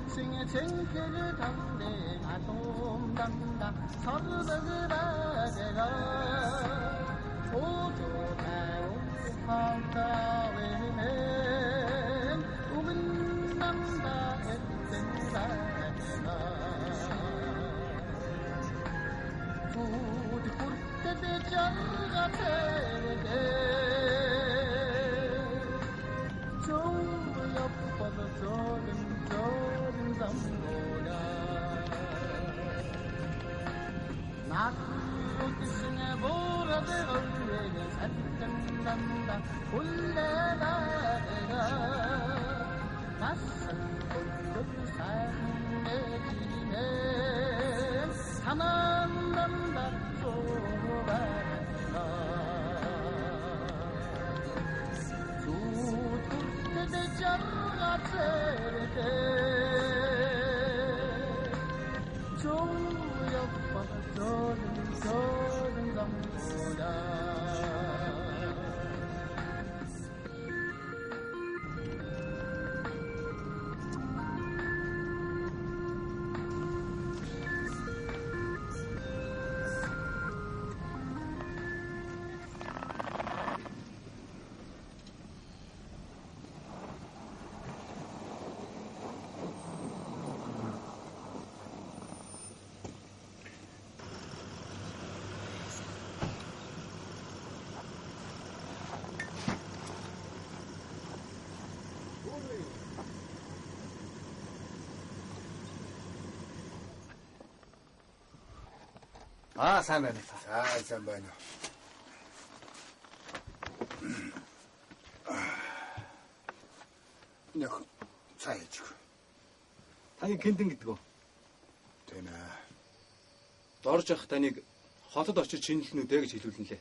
생애 생태를 담대 아동 담다 서르덕을 아재가 오조다운 파다웨는 우문 담다 했던 사제가 부디 꿀때대 장가 태대 좀 옆어서 조금 담보라 나도 뜻승에 보라들 얼레는 산전 담다 올레다대가 낯선 곳으로 산내지네 사만 담다 쏘바라 두turte 장가체르데 좀 옆어서 조금 담보라 сайн байна. Сайн байна. Яг цааж. Таны Кэндэн гэдэг үү? Тийм ээ. Дорж явах таныг хотод очиж чинэлнэ үү гэж хэлүүлнэ лээ.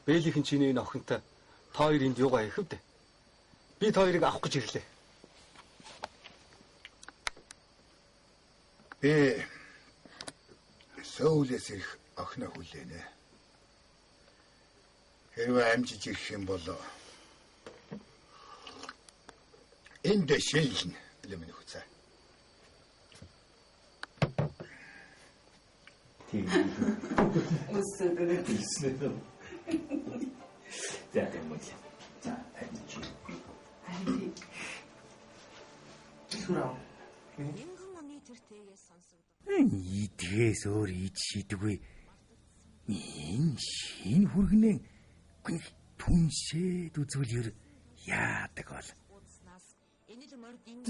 Бэлийнхэн чиний энэ охинтой та хоёр энд юугаа ихэвдэ. Би та хоёрыг авах гэж ирлээ. Би Сөүлээс ирэх охиноо хүлээнэ. Хэрвээ амжиж ирэх юм бол энд шилжин лэмэн хүцээ. Тийм. Үсэдэрэ тийснэ. За тэгвэл. За амжиж. Амжиж. Сүрав. Мянган оны тэр тээгээс сонсогдов. Идгээс өөр ид шийдвгүй. Энэ шин хүргэнэн түншээд үзвэл яадаг бол. Энэ л морд энэ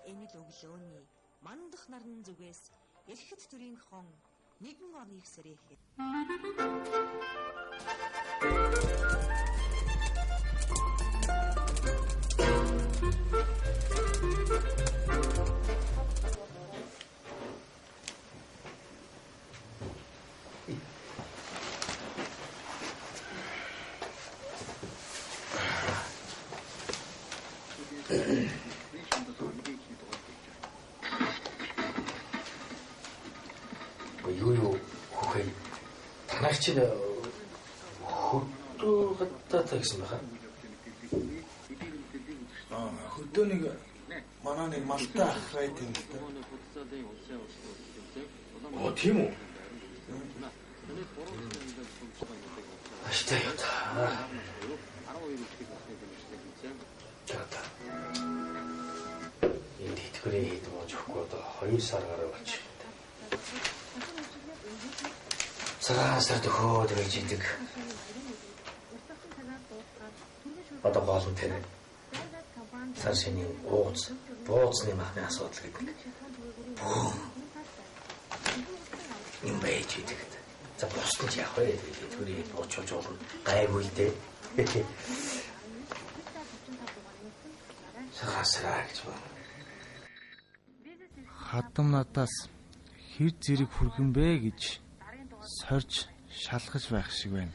энэ л өглөөний мандах нарны зүгээс эрхэт төрийн хон нэгэн оны ихсэрээ хэ. Юу хөхэй танаар чинь хөдөө гадаа гэсэн баха. Хөдөөнийг манай нэг малтай ах байт юм л да. Оо тийм үү? Аштай юу та. Чата. Энэ тэтгэрийн хэд болж өгөхгүй одоо 2 сар гаруй болчих. Сараар төхөөд байж идэг. Одоо гол нь тэр сар шиний бууцны махны асуудал гэдэг. Юм байж идэг. За босч яах вэ? Тэтгэрийн боочож болно. Гайгүй л дээ. Сараа гэж байна. Хадам надаас хэр зэрэг хүргэн бэ гэж сорж шалгаж байх шиг байна.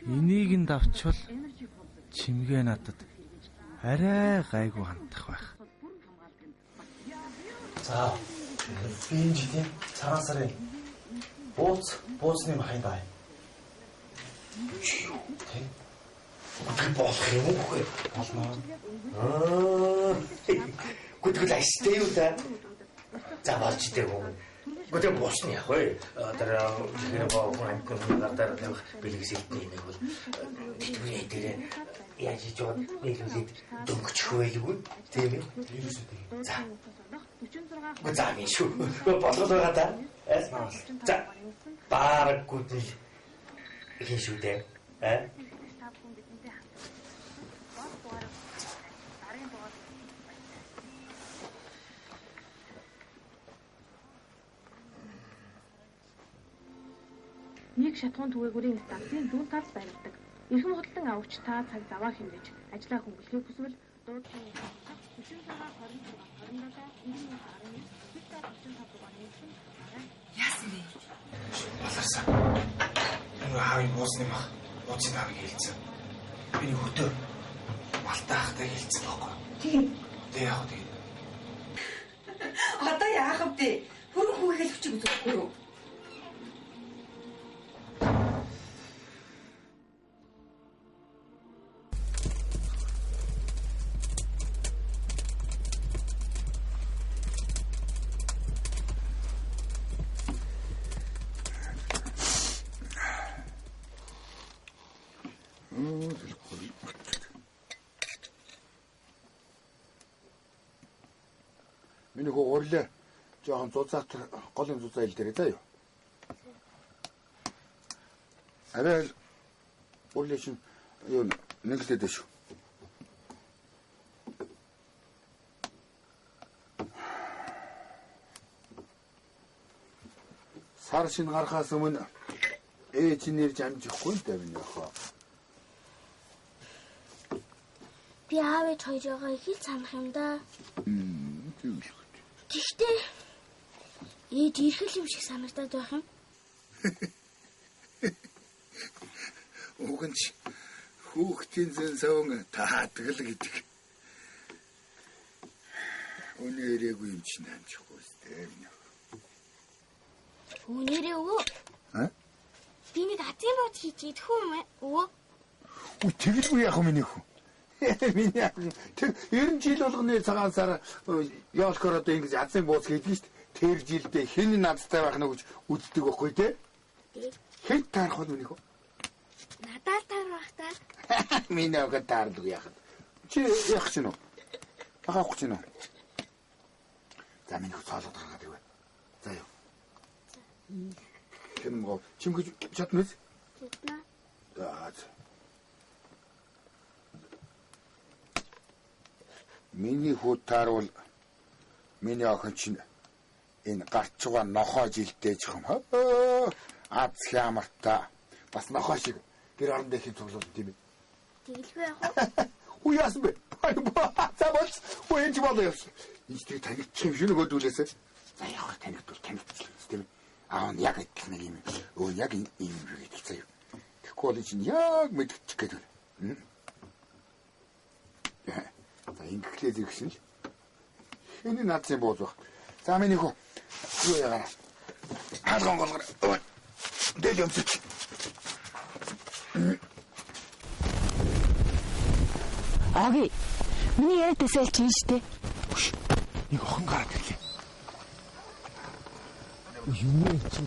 Энийг нь давчвал чимгээ надад арай гайгүй хандах байх. За би энэ жилийн цагаан сарын бууцны махын даа. Гүтгэл болох юм уу хөөе? Болно. Гүтгэл ашигтай юу та? За болж идэх үү? Гүтгэл босны яг хөөе. Тэр жигээр баахгүй амтны гадаар тавих бэлгээс илтний нэг бол битүүрээ дээр яаж хийж байгаа нийлүүлээд дөнгөчих байлгүй тийм ээ. За. За минь шүү. Болоод байгаа та. За. Баараг гүтгэл хин шүү дээ. Нэг шатхуун түгээгүүрийн станцын зүүн талд байрладаг. Эрхэм худалдан авагч та цаг заваа хэмнэж ажлаа хөнгөлөхийг хүсвэл дуудлын 96 27 27 Яасан бэ? Баларсан. Энэ хаавын буусны мах. Бууцын хаавыг хэлсэн. Миний хөтөө малтаа ахтай хэлсэн байхгүй. Тийм. Тэ яах вэ? Одоо яах вэ? Хөрөнгө хүүхэд хүчиг үзэхгүй юу? Миний хөө урлаа жоохон зузаат голын зузаа ил дээрээ заа юу. Арай урлаа шин юу нэглээд шүү. Сар шин гарахаас өмнө ээж нэрж амжихгүй л дээ миний охоо. Би аавч хоёроо их л санах юм да. Гэхдээ ээж ирхэл юм шиг санагдаад байх юм. Угэнч хүүхдийн зэн савн таадаг л гэдэг. Өнөөрээгөө юм чинь амжихгүй сте. Өнөөрөө өө. Би нэг азийн бод хийж идэх юм өө. Тэгэлгүй яах вэ миний хүү? Миний тэр 90 жил болгоны цагаан сар ёолкор одоо ингэж азын бууз хийдэг шүү дээ. Тэр жилдээ хэн надтай байх нь гэж үздэг байхгүй те? Хэн таарах вэ миний хөө? Надад таарах та. Миний охид таардаг яах вэ? Чи яах чинь үү? Ахаах чинь үү? За миний хөө цаалаад гаргаад ирвэ. За юу. Хэн мгоо чимгэж чадна вэ? Чадна. За. Миний хүү таарвал миний охин чинь энэ гарч байгаа нохоо жилдээж юм. Аз хямарта бас нохоо шиг гэр орон дэхийн цуглуулт тийм ээ. Тэгэлгүй яах вэ? Уу яасан бэ? За бол уу энэ болоо явсан. Энд тийм таныг чим шиг өгүүлээсэ. За яах таныг бол танилцсан тийм ээ. Аа яг идэх нэг юм. Өө яг ийм юм гэдэг заяа. Тэгэхгүй бол чинь яг мэдчих гээд байна. За ингэхлээр зэрэгсэн л. Хэний наадсан бууз баг. За миний хөө. Юу яагаад? Хаалган голгор. Дэл юмсч. Аги. Миний яриад төсөөл чинь штэ. Нэг охин гараад ирлээ. Юу чи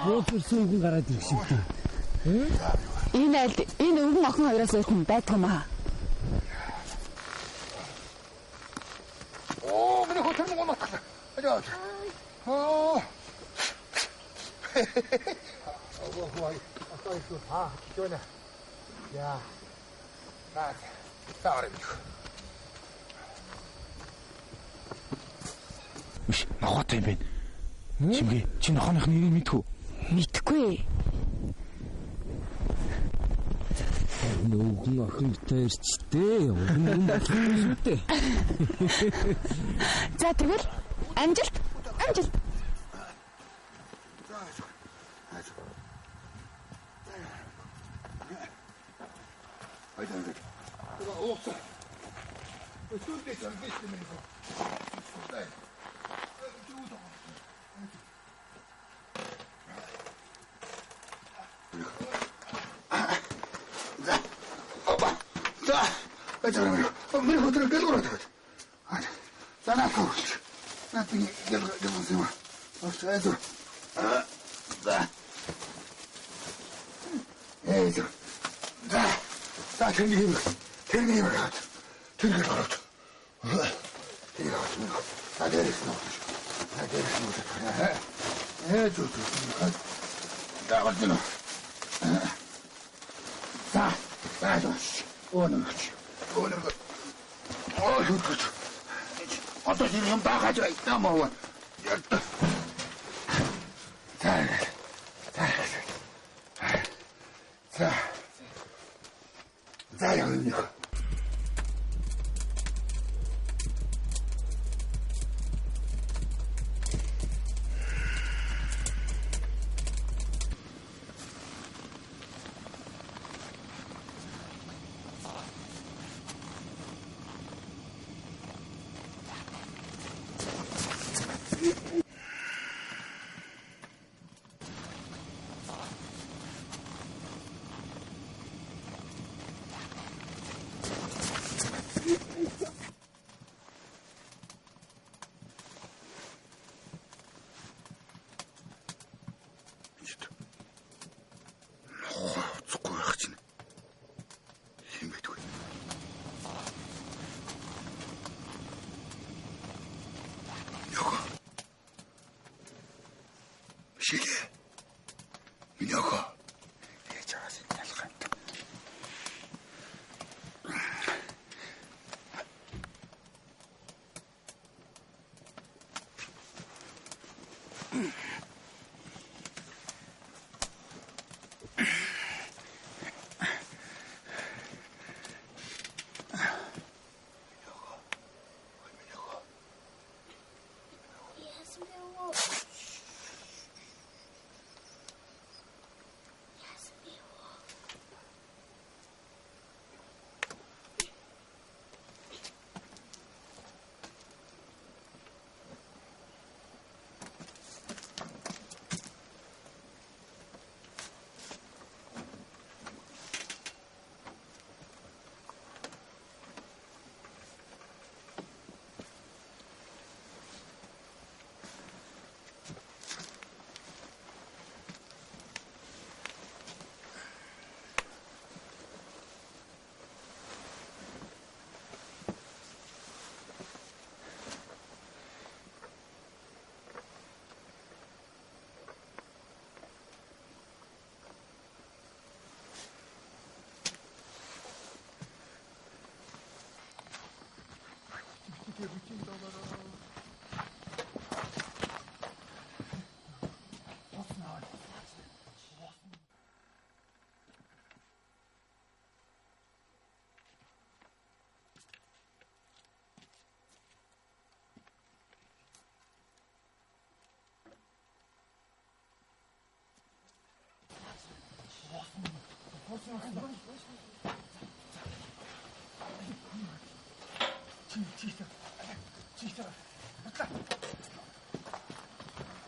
буудлын хүн гараад ирэх шиг тийм. Энэ өвгөн охин хоёроос өөр хүн байдаг юм аа. Миний хөө тэр мөн утгалаа. Ажаа. Аа. Ой, атаа шүү. Жона. Я. Саарэ бих. Биш, нохотой юм байна. Чимгээ, чи нохооных нэрийг мэдхүү? Мэдхгүй. Нүүгэн охин таарчтэй. Өвгөн охинтэй. За тэгвэл амжилт. Амжилт. Haydi. Olsa. Özür dilerim geçtim beni. Buradayım. Миний хөтөр гэлгүүр тавьд. За наахгүй. Наатыг гэлгүүр юм. Очоод. За. За тэнийг юм. Тэр гараад. Надеюсь, тут. Да, вот оно. Да, он. Ой, тут. А то не им бахать, там его. За, я у них.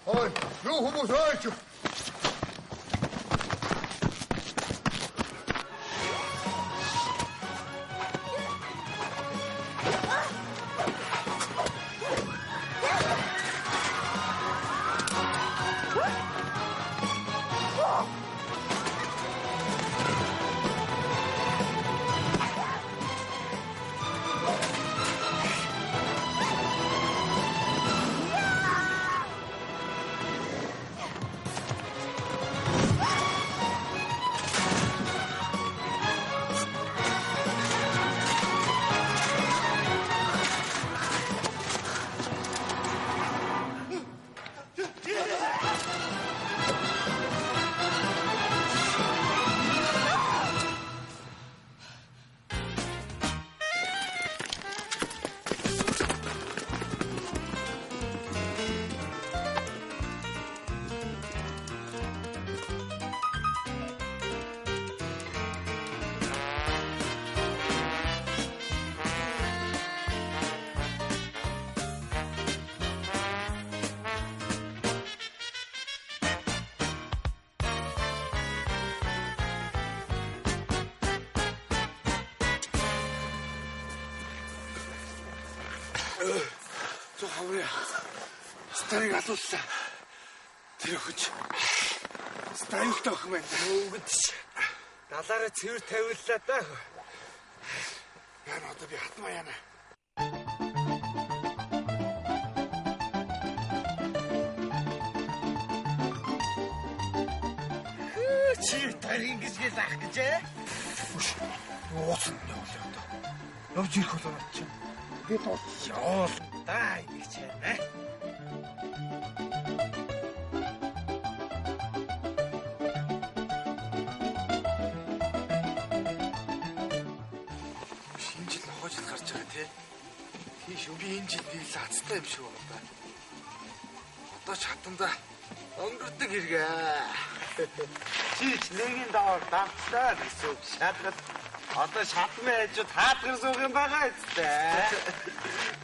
Ой, юу хүмүүс ойч. Зөө хавраа. Старыг алууллаа. Тэр өхөж. Стайлтай өх мэн. Үгдч. Далаараа цэвэр тавиуллаа даа. Яна одоо би хатмаа яана. Чи тарин гэж яах гэж ээ? Уусан явлаа одоо. Явж ирэх болоо чи. Би тоо яол даа гэж ээ. шинжил нохожил гарч байгаа тий. Тийш би энэ жил нэг лацтай юм шиг байна. Одоо чатанда өнгөрдөг хэрэгээ. Чич нэгийн даваар давтаа гэсэн шатрал одоо шатмын хажууд хаадгар суух юм байгаа үстэй.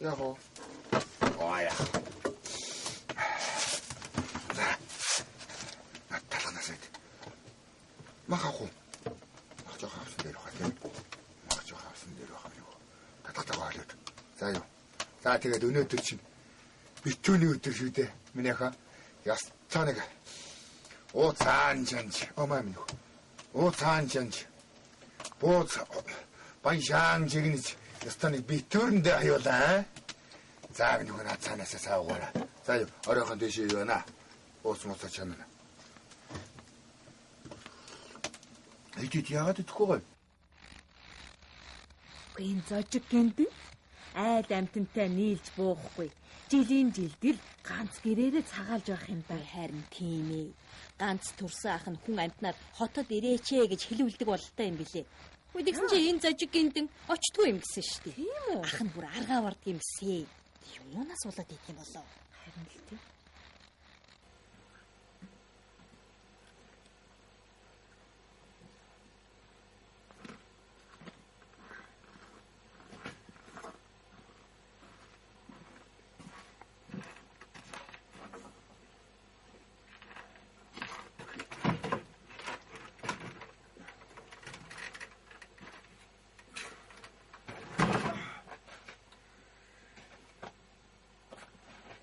야호. 와야. 나 달아나서 돼. 막 하고. 막 저 하우스 내려가자. 막 저 하우스 내려가지고 다 탔다고 하려. 자요. 자, 제가 눈에 들친 밑눈이 들실 때 민혜가 야스찬에가 오산전지 어마미고 오산전지 보사 반샹적이지 야스찬이 밑눈데 하여다. За нэг наад цаанаас саагаараа. За юу оройхон дэшээ юу наа. Уус муусаа чанана. Эдит яагаад идэхгүй гоо? Гэн зожиг гэнтэн айл амтантай нийлж буухгүй. Жилийн жилдэл ганц гэрээрээ цагаалж байх юм байна. Харин тийм ээ. Ганц төрсөн ах нь хүн амтнаар хотод ирээчээ гэж хэлүүлдэг бололтой юм билээ. Үдэгсэн чи энэ зожиг гэнтэн очтгүй юм гэсэн шүү дээ. Тийм үү? Ах нь бүр аргаа вард юмсээ. Юунаас болоод идэх юм болоо? Харин л тийм.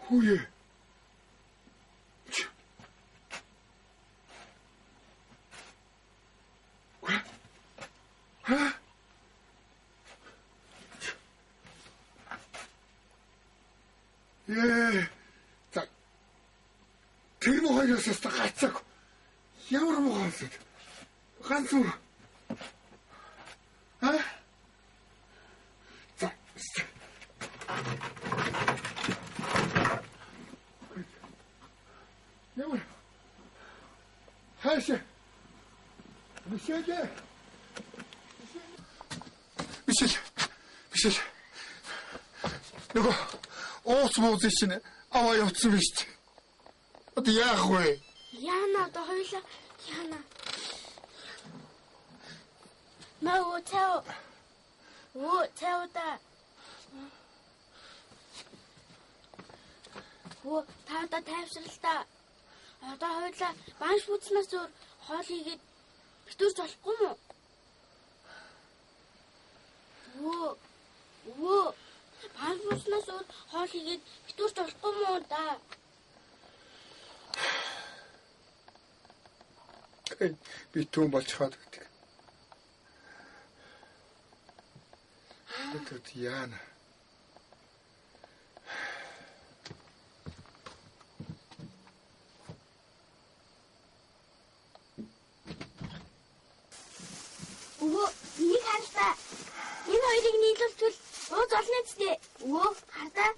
후예. 예. 자, 들모가졌었어, 가짜고. 야우로 먹었어. 간수. 아? 자, 야우로. 하이씨. 미셸게. 미셸. 누구? Уус чинь аваа явцсан биз дээ. Одоо яах вэ? Яна одоо хоёлаа яна. Маа цауда. Таада тайвшралтай. Одоо хоёлаа банш бууцнаас өөр хоол хийгээд битүүрч болохгүй мүү? Банш бууцнаас өөр хоол хийгээд битүүрч болохгүй мүү да? Би түүн болж хаад гэдэг. Тэт яана. Нэг хартаа. Энэ хоёрыг нийлүүлвэл ууз олно зү. Хартаа.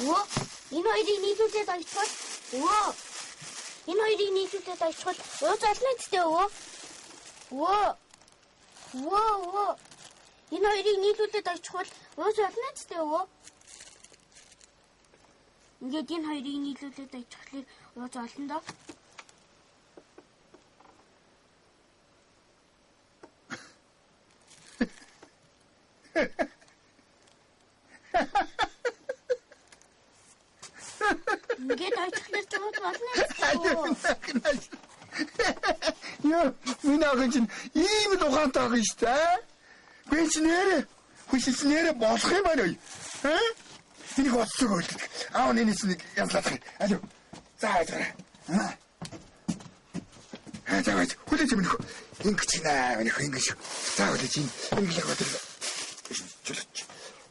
Өө, энэ хоёрыг нийлүүлээд очихвол өө. Энэ хоёрыг нийлүүлээд очихвол ууз олно гэдэг өө. Өө. Энэ хоёрыг нийлүүлээд очихвол ууз олно гэдэг өө. Ингээд энэ хоёрыг нийлүүлээд очихлыг ууз олно доо. Ингээд очихлыг ууз олно гэдэг. Яа, минь чинь ийм л ухаантай байгаа юм шүү дээ. Би ч нэрээ хүчилснээр болох юм байна уу? Энийг оцсог үлддэг. Аав нэнийс нэг янзлах. Алуу. За хайраа. За байж хүлээж минь хөө. Ингэж наа минь хөө ингэж. За хүлээж ин. Ингэж өдөр.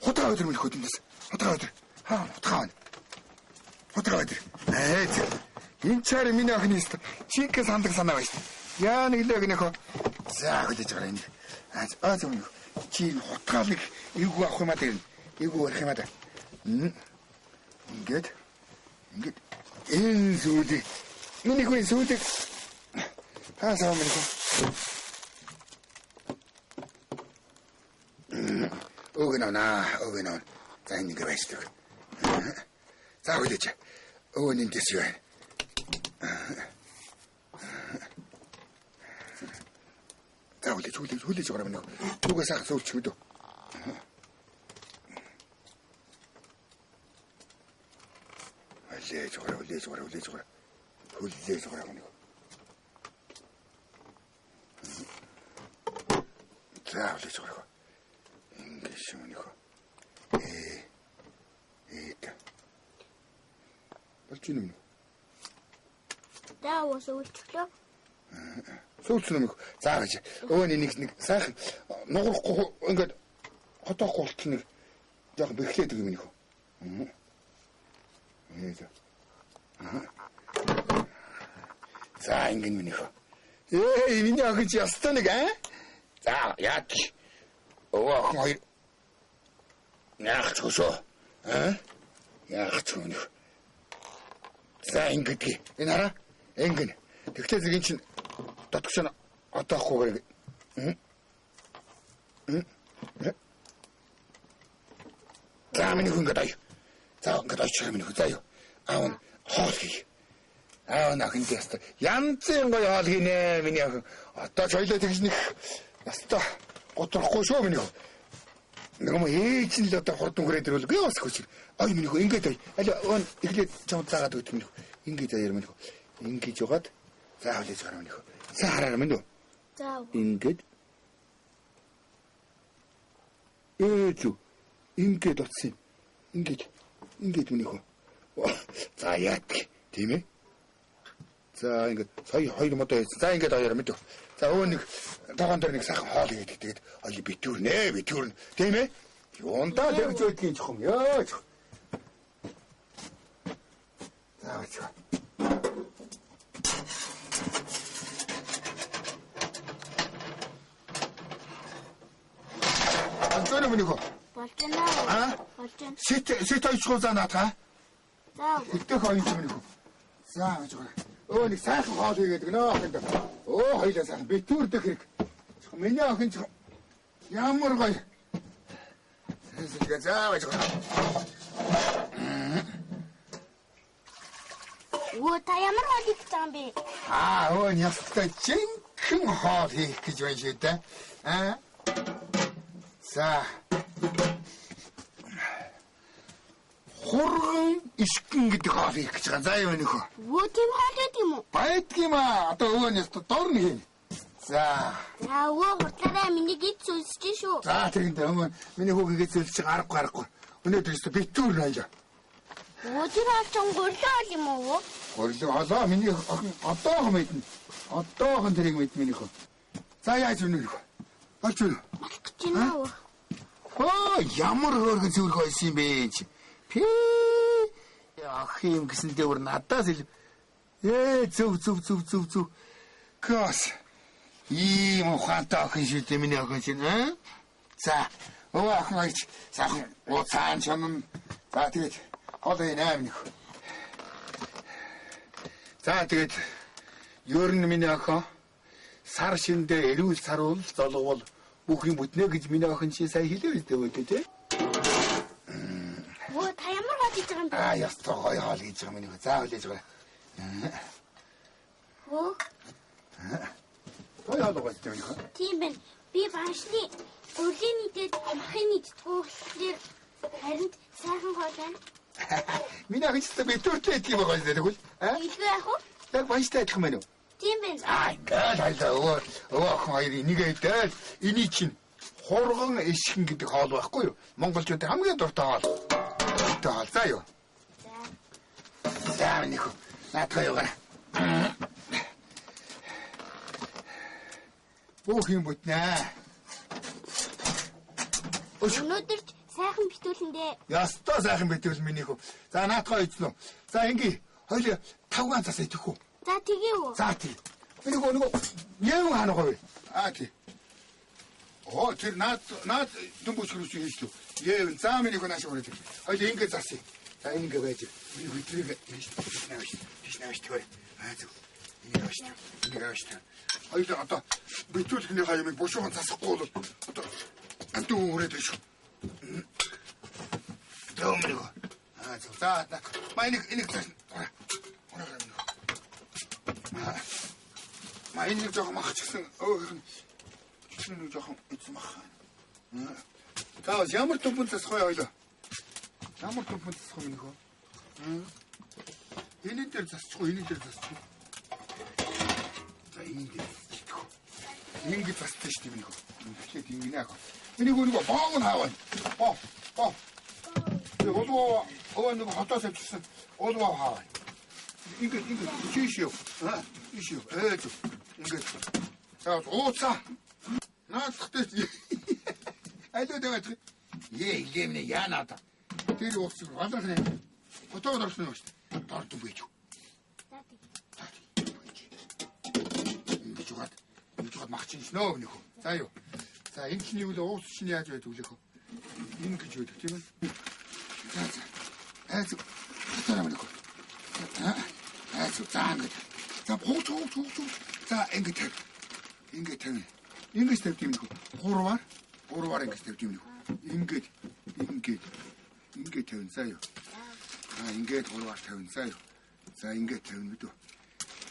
Хотоо өдөр минь хөө дэндээс. Хотоо өдөр. Хотоо өдөр. Энэ чар миний охины өстө. Чинкээс хандаг санаа байна шүү. Яа нэг л гинэ хөө. За хүлээж байгаа энэ. Зөв. Чи хотгаалыг эвгүй авах юм аа дээр. Эвгүй барих юм аа дээр. Ингээд энэ зүйлийг миний хөө зүйлийг таасаа минь хөө. Өгнө. За ингэ байсдаг. За хүлээж. Өөний дэс юу вэ? За хүлээж байгаа минь. Түгээс ах зөвч хөдөө. Хүлээж байгаа минь. За хүлээж байгаа. Ингэж минь. Болчихно минь. Даа уусуулчлаа. Сүүлсэн юм. За гэж. Өөний нэг сайхан нуурахгүй ингээд хотоохгүй болт нэг жоохон бэхлээд юм минь. За ингэ минь. Миний охин чи ястаа нэг За яат. Охин хоёр. Яах ч өсөө. Яах ч юм. За ингэдэг. Энэ хараа. Ингэн. Тэгтээ зэрэг чинь дотгоч нь одоохгүйгээр. За миний хүн гэдэг. За ингээд очих юм нөх заяа. Аав нь хоол хий. Аав нь охин дэст. Янзын гоё хоол хийнэ миний охин. Одоо ч хоёлоо тэгж нэг настаа готрахгүй шүү миний охин. Нэг юм ээж нь л одоо хурдан хүрээд ирвэл би бас хүч. Ой миний охин ингээд ой. Алаа өн эхлээд чамд заагаад өгдөг миний охин. Ингээд заяар миний охин. Ингээд жугаад за хүлээж гараа миний охин. За хараа минь үү. За. Ингээд. Зүү. Ингээд утсан. Ингээд миний охин. За яат тийм ээ. За ингээд сая хоёр модоо хийсэн. За ингээд аяар мэдв. За өө нэг тогоон дээр нэг сайхан хоол хийгээд тэгээд ой битүүрнэ тийм ээ. Юундаа тэгж байдгийн чухам ёо. За бач. Антонио минь хөө. Болжнаа. Сит ойчгоо занаата. За. Итгэх хоёр юм нөх. За гэж байна. Өө нэг сайхан хоол хийгээд гэнэ. Өө хоёлаа сайхан битүүрдэх хэрэг. Миний охин ч ямар гоё. За гэж байна. Өө та ямар хоол хийж байгаа юм бэ? Өө нястай жинхэнэ хоол хийх гэж байна шүү дээ. За. Хурган ишгэн гэдэг хоол хийх гэж байгаа. За юу нөхөө. Өө тийм хоол гэдэг юм уу? Байдаг юм аа. Одоо өвөнөөс дор нэг юм. За. За өө хурдлаараа миний гид сүлсэж шүү. За тэгэнт өвөн миний хүүгээ зөвлөж аргагүй. Өнөөдөр өстө битүүр наяа. Өө тэр алчон горлоо юм уу? Горлоо олоо миний охин одоохон мэднэ. Одоохон тэрийг мэднэ миний хөө. За яаж өнөө нөхөө. Олж өнөө. Гэж нөө. Ямар хөөргөн цэвэрх байсан юм бэ чи. Ах юм гэсэндээ өөр надаас ил. Зөв. Кос. Ийм ухаантай охин шүү дээ миний охин чинь. За. Охин аач. Сайхан уцаан чанан. За тэгээд хоолой 8 нөх. За тэгээд ер нь миний охин сар шиндээ эрүүл саруул золгоол бүх юм бүтнэ гэж миний охин чи сая хэлээ л дээ тий. Оо та ямар хоол хийж байгаа юм бэ? Ястаа гоё хоол хийж байгаа миний. Заавал хийж байгаа. Оо. Гоё хоол гэж байна. Тийм байна. Би баншны урлагийн нийтэд махын нийтдгүү болохоор харин сайхан хоол байна. Миний охин ч битүүртэй идэх юм байгаа л дээ. Илүү яах вэ? Яг банштай адилхан байна уу? Тийм байна. Ингээд хайлаа өвөө охин хоёр энийгээ идэл эний чинь хурган эшгэн гэдэг хоол байхгүй юу? Монголчуудын хамгийн дуртай хоол. Дуртай хоол заа юу? За нэг наатаа яваа. Бүх юм бүтнэ. Өнөөдөр ч сайхан битүүлэндээ. Ястаа сайхан битүүл минийх үү. За наатаа ийцнэ. За ингээ хоёул 5 ганцаас идэх үү? За тэгээ үү. За тий. Нэг яв ханаа вэ? Тий. Оо тэр наад дүнбүс хөрөж хийж лөө. Яв за миний гонаш хөрөж. Хоёул ингээ засъя. За ингээ байж. Би хөдлөг хийж навш тэгвэр. Зөв. Ингээ навш. Хоёул одоо битүүлэхний хаямыг бушуухан засахгүй бол одоо антуу үрээд биш. Дөмрөө. Зөв. За майник энийг цааш. Майник жоохон махчихсан. Нэг жоохон эцэн мах. За ямар төмпөн засах вэ хоёлоо? Ямар төмпөн засах юм нөхөө? Энэ дээр засчихгүй, энэ дээр засчих. За энэ дээр засчих. Ингэ засчих шүү дээ нөхөө. Тэгэхэд ингэ наа. Энийг нөгөө боог нь хааваа. Боо. Тэгээ өвөө нэг хотоос авчихсан. Өвөө хааваа. Ингэ чиш юу? Иш юу? Зөв. Ингэ. За ууцаа. Наадахтай. Алуу дэвэж. Лемне яаната. Тэр уусах балахны. Хотоо дорсон шүү дээ. Дорд бийж. Ингэж махчин снөө нөхөө. За юу. За энэ чиний үл уус чинь яаж байдаг вэ хөө? Энэ гэж байдаг тийм ээ. За. Татараа нөхөө. За ингэ. За бууч. За ингэ. Ингэж тавьд юм нөхөө. Гурваар ингэж тавьд юм нөхөө. Ингээд тавин заа юу. Ингээд гурваар тавин заа юу. За ингээд тавин мэдөө.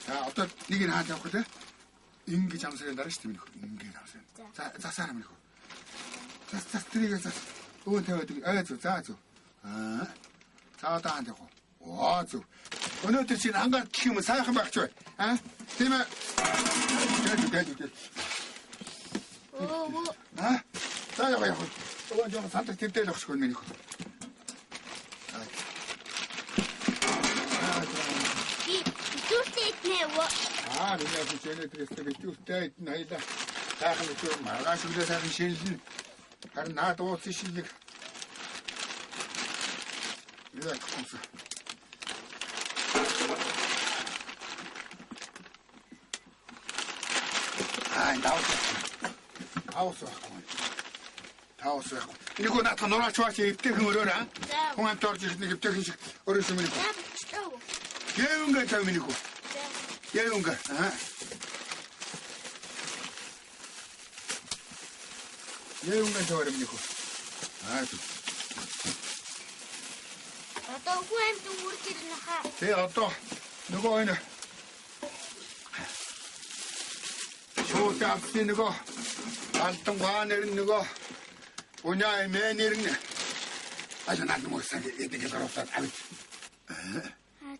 За одоо нэг нь хаад явах вэ? Ингэж амсрын дараа шүү дээ нөхөө. Ингээд амсрын. За засаар юм нөхөө. За тэрийг за өө тавиад зөв. За одоо хаад явах. Оо зөв. Өнөөдөр чинь ангаар гэх юм сайхан байх ч бай. Тийм ээ. Дэд. За яа. Өвөө жоо сандаг тэрдэл өгсгөө минийх. Битүүртэй иднэ үү? Миний хичээлээ тэрстэй битүүртэй иднэ хоёлаа. Сайхан битүүр маргааш өглөө сайхан шинэлнэ. Харин наад ууц шилэг. Яа комс. Таус. Энийг наатах нураач баач эвтэйхэн өрөөр хүн амт орж ирэх нэг эвтэйхэн шиг өрөөс юм нэг. Яавнга тав минийх үү? Яавнга. Яавнга тавар минийх үү? Одоо хүн амт үрж ирнэ хаа. Тэгээ одоо нөгөө энэ шууд амтны нөгөө алтан баанер нөгөө Уняа мэнэр нэ. Наад мөсөн эдэг гараад авъя.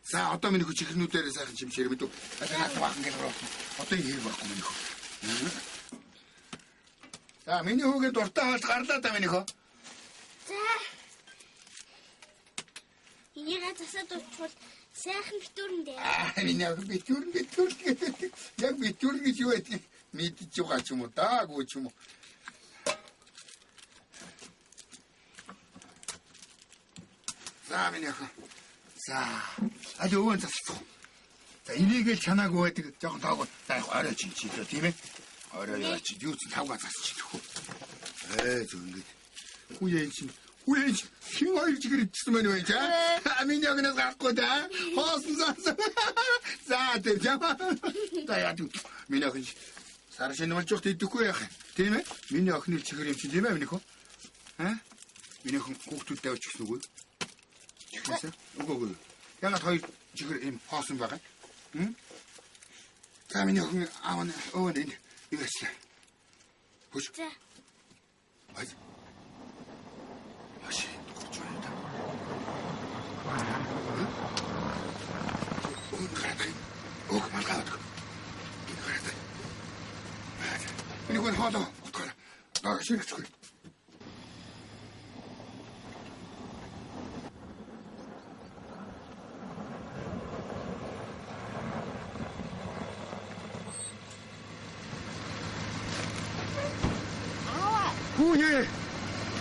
За одоо миний хүчирхнүүдээр сайхан чимшээр мэдв. Наад баахан гараад. Одоо ийм байхгүй миний хөө. За миний хүүгээ дуртай хаалт гарлаа да миний хөө. За. Энийг засаад уучвал сайхан битүүрэндээ. Миний битүүр. Яг битүүр гэж юу гэдэг мэдчих байгаа ч юм уу даагүй ч юм уу. За миний ах. За. Өвөн засчих. За энийг л чанаагүй байдаг жоохон таагүй. За орой чи тийм ээ. Орой яач юу ч 5 ганц засчих. Зөв ингэж. Хүүе энэ чинь Үгүй хин хоёр чигээр ичсэн мэн вэ чаа? Миний огноос гарахгүй да. Хоосон заасан. За тэр жаа. За яа дүү. Миний охин сар шинэ болж явахд идэхгүй яах. Тийм ээ? Миний охины чигээр юм чи тийм ээ минийхөө? Миний охин хүүхдүүдтэй авч гисэн үгүй. Чихээсээ. Үгүй. Ягаад хоёр чигээр юм хоосон байгаа? За миний охин аав нь өвөн энэ игээслээ. Хүч. За. Бай. Машин дурч байна. Ок маргаад. Энэ хүн хоолоо утгаар. Аа ширхчихгүй.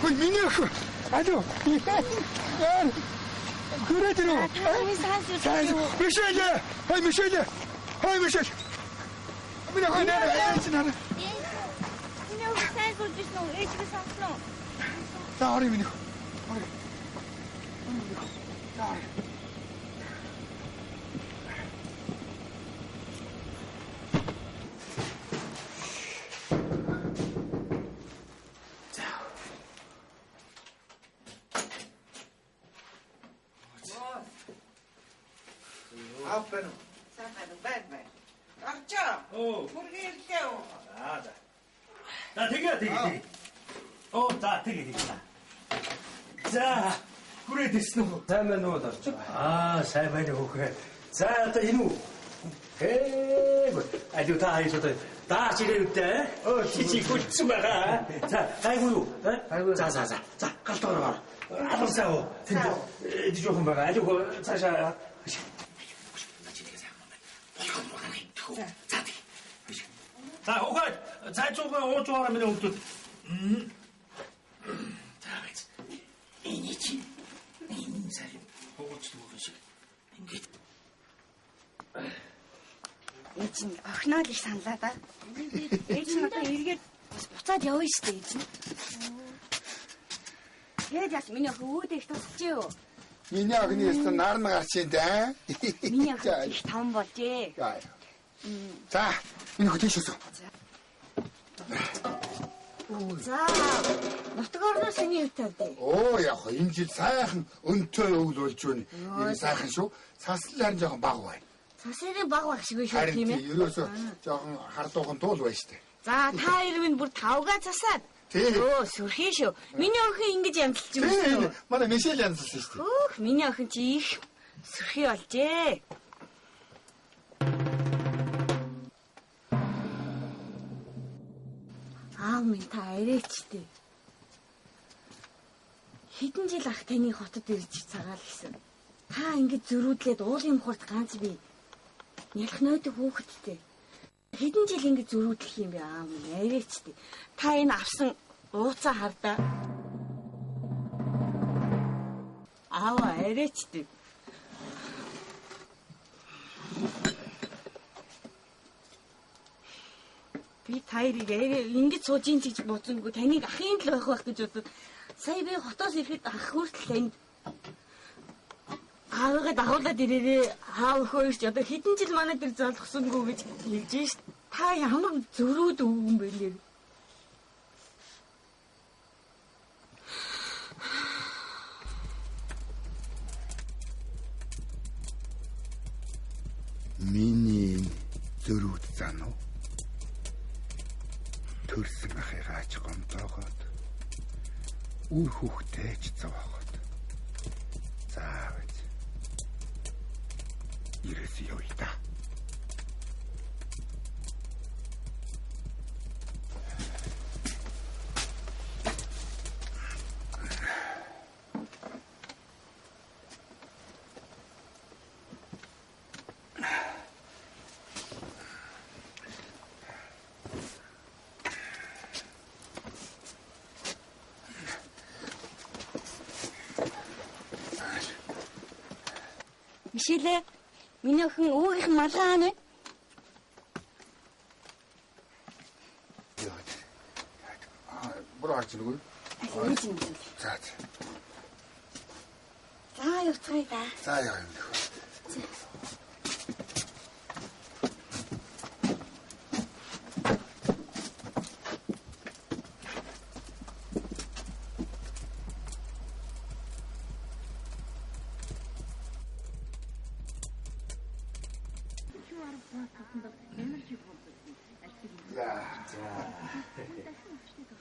Хүн миний охин. Алло. Яа. Хүрээдэрөө. Мишель. Хай Мишель. Миний охин нэрээ яачнаа. Миний охин сайн сурж ирсэн үү? Ээжгээ сонсноо. За орё миний охин. Орё. За. Аппен. Сахар бэбэ. Арча. Мургилтэй. За. За тэгээ. За тэгээ. За. Хүрээд ирсэн үү? Сайн байна уу дорч? Сайн байна хөөхөө. За одоо энэ үү? Алуу та хайж одоо даач ирээ үдээ. Чи хүлцсэн байгаа. За гайгүй юу? За галтгаар. Алуусаа уу? Тэнд жоохон байгаа. Алуу цаашаа За угаа цаачуугаа уужуугаар миний хөлтөд. Таач. Энэ чи. Энэ сарим хогцдог шиг. Ингээд. Ээж нь охиноо л их саналаа да. Ээж нь одоо эргээд бас буцаад явна шүү дээ ээж нь. Тэгээд яа миний охин өөдөө их тусчээ юу? Миний охины өстө нарна гарч ийн да. Миний охин их том болжээ. За, энэ хөтөшөөс. За, нутгаарнаас энэ тавьдээ. Оо яах вэ? Энэ жил сайхан өнтөө өвөл болж байна. Энэ сайхан шүү. Цаслал харин жоохон баг бай. Цаслын баг баг шиг шүү тийм ээ. Харин ерөөсөө жоохон хардуухан туул байна штэ. За, та хоёр минь бүр тавгаа засаад. Өө, сүрхий шүү. Миний охин ингэж ямталж юм шүү. Манай Мишель янзлсан штэ. Өөх, миний охин чи их сүрхий болжээ. Минь та арайчтэй. Хэдэн жил ах таны хотод ирж цагаал гэсэн. Та ингэж зөрүүдлээд уулын мухарт ганц би нялх нойд хүүхэдтэй. Хэдэн жил ингэж зөрүүдлэх юм бэ минь арайчтэй. Та энэ авсан ууцаа хардаа. Арайчтэй. Би тайрыг ингэж сууж ин гэж бодсонгүй таныг ахын л байх гэж бодод сая би хотоос ирэхэд ах хүртэл танд аавыгаа дагуулад ирээрээ аав өхөөч одоо хэдэн жил манай дээр залхсангүй гэж хэлж шít та ямар зөрүүд өвгөн бэ нэр миний зөрүүд зан уу төрсөн ахыгаач гомдоогоод үр хүүхдээч зовоогоод заавал ирэс явъя та. Мишель, миний охин өвгийнхэн малгай нэ. Бүр арч нүггүй. Аюулгүй. За. За явцгаая да. За яа юм нөхөр.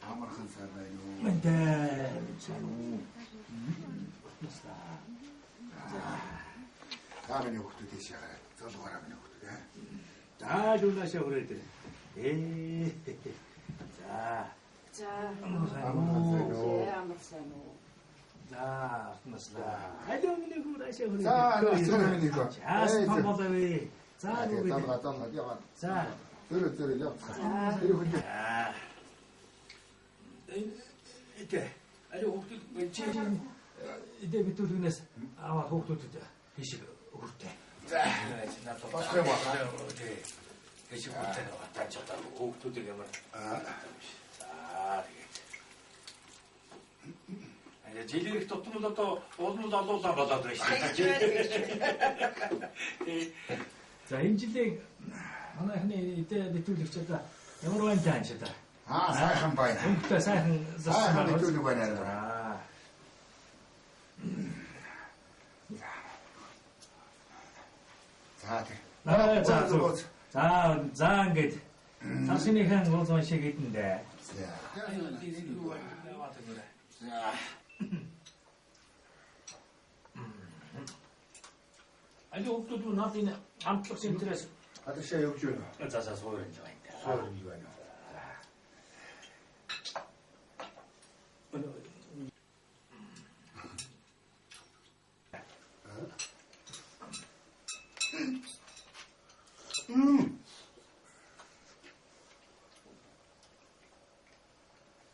Амархан сарна юу. Мэнтэй чануу. Таамын хүүхдүүд ийшээ золгоороо минь хүүхдүүд ээ. За юунаас яваад ирээ. За. Амархан уу. За, маслаа. Хайдаа миний гураас яваад. За, насрын нэг. Яасан За, нүг. Далга яваа. За. Зөрөө явцгаа. Тэр хүн. Итэ. Ари хүүхдүүд бэлчийн идэ битүүлгнээс аваад хүүхдүүдэд хийшиг өгөртэй. За. Надад босгоо байна. Тий. Хийшиг өгөртэй батаж чадаа хүүхдүүдийг ямар. За. Тэгээд жилийн их тутмал одоо уулмал олуулаа болоод байна шүү дээ. За энэ жилийн манай хний идэ битүүлэгч одоо ямар байна тааш одоо. Сайхан байна. Өнгөтэй сайхан зассан байна. Битүүлэг байна. За ингээд тасныхан уулзсан шиг хэдэндээ. За. Али хүүхдүүд нь надад энэ амтлах сэнтрээс Адашаа явж байна. За суурин байна. Суурин байна.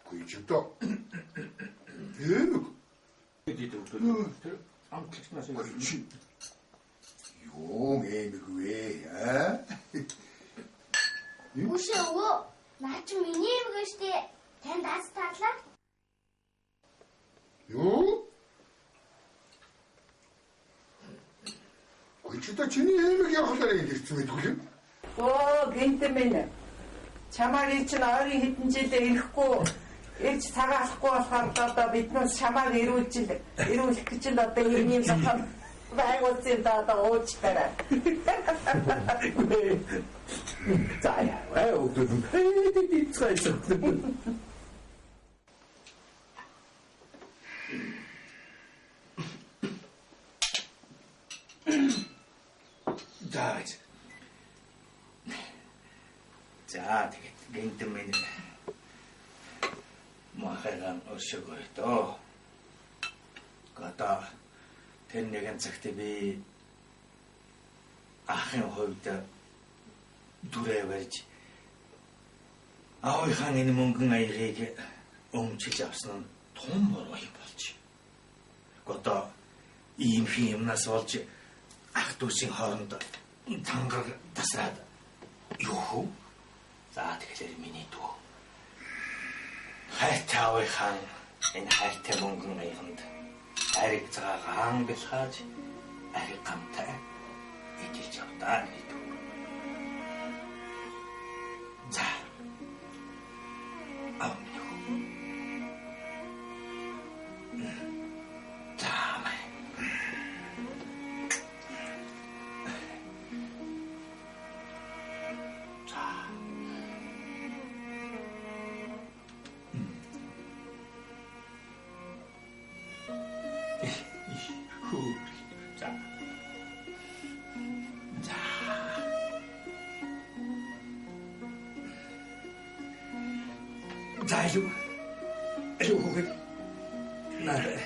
Куйчто. Амтлагчнаас Юу эмэгвэ аа? Үшөө наа чи миний эмэг штэ. Танд аз таалаа. Юу? Куйчто чиний эмэг явахлаар ирсэн мэдгүй юм. Гинтэмэн. Чамаагийн чинь ойрын хэдэн жилээ ирэхгүй ирж цагаалахгүй болохоор одоо биднээс чамааг ирүүлэх гэж л одоо юм зохион байгуулсан да одоо уучтараа. За яа, өгдөө цайсан. За тэгээд гинтэмэн махарган өшөөгөө тоо. Гата тэр нэгэн цагт би ахын хувьд дүрээ барьж аавынхаа энэ мөнгөн аягыг өмчилж авсан нь том буруу юм болж. Гата ийм юмнаас болж ах дүүсийн хооронд тангар тасраад юу? За тэгэхээр миний дүү. Хайртай аавынхаа энэ хайртай мөнгөн аяганд ариг цагаагаан бэлхааж ариг гамтай ичиж явдаа миний дүү. За. Аюу хүүхэд надад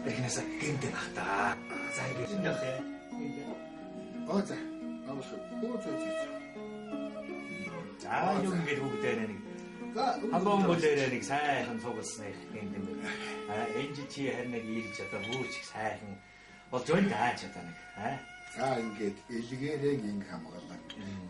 эхнээс гинтэн ахтаа. За ингэж нөхөө. За. Авах. За юм гээд хүүхдээ нэг. Халуун бүлээрээ нэг сайхан цугласан их гинтэн. Энжи чи харин нэг ирж одоо мууч сайхан болж байна даа нэг. За ингээд илгээрээ инг хамгаална.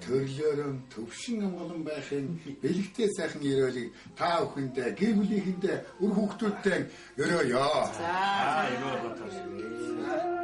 Төрлөөрөө төвшин амгалан байхын бэлэгтэй сайхан ерөөлийг та бүхэндээ гэр бүлийнхэндээ үр хүүхдүүдтэй өрөөё. За, өрөө батарч.